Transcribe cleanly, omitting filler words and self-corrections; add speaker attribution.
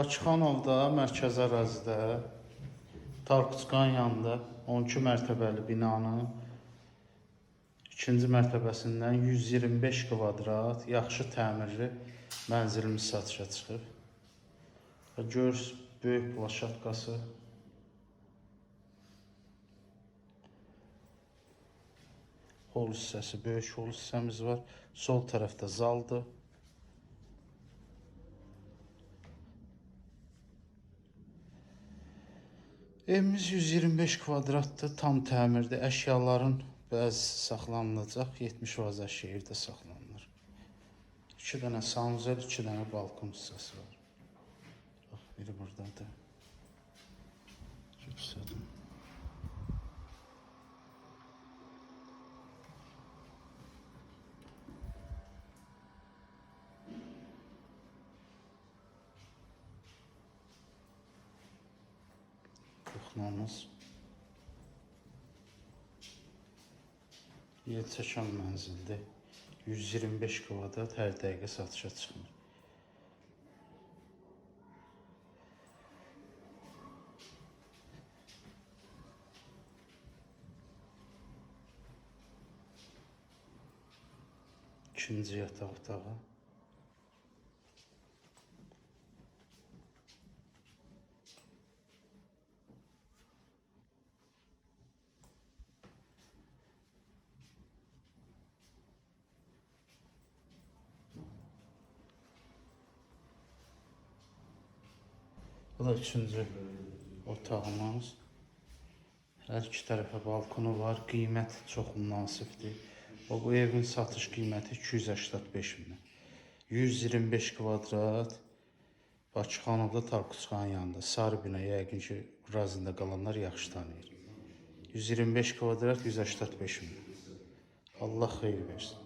Speaker 1: Bakıxanovda, mərkəzi ərazidə, Tarkutskan yanında 12 mərtəbəli binanın ikinci mərtəbəsindən 125 kvadrat yaxşı təmirli mənzilimiz satışa çıxıb. Görürsünüz, böyük plaşatkası. Hol hissəsi, böyük hol hissəmiz var. Sol tərəfdə zaldır. Evimiz 125 kvadratdır, tam təmirdir. Əşyaların bəzisi saxlanılacaq, 70% əşya evdə saxlanılır. 2 dənə sanuzel, 2 dənə balkon hissəsi var. Bax, biri buradadır. Yüksədim. Kuxnamız. Yel çəkən mənzildir. 125 kvadrat hər dəqiqə satışa çıxır. İkinci yataq otağı. Bu da üçüncü otağımız. Hər iki tərəfə balkonu var. Qiymət çox münasibdir. Bu evin satış qiyməti 285 min. 125 kvadrat. Bakıxanovda, Tarkutskan yanında. Sarı bina, yəqin ki, razında qalanlar yaxşı tanıyır. 125 kvadrat, 185 min. Allah xeyir versin.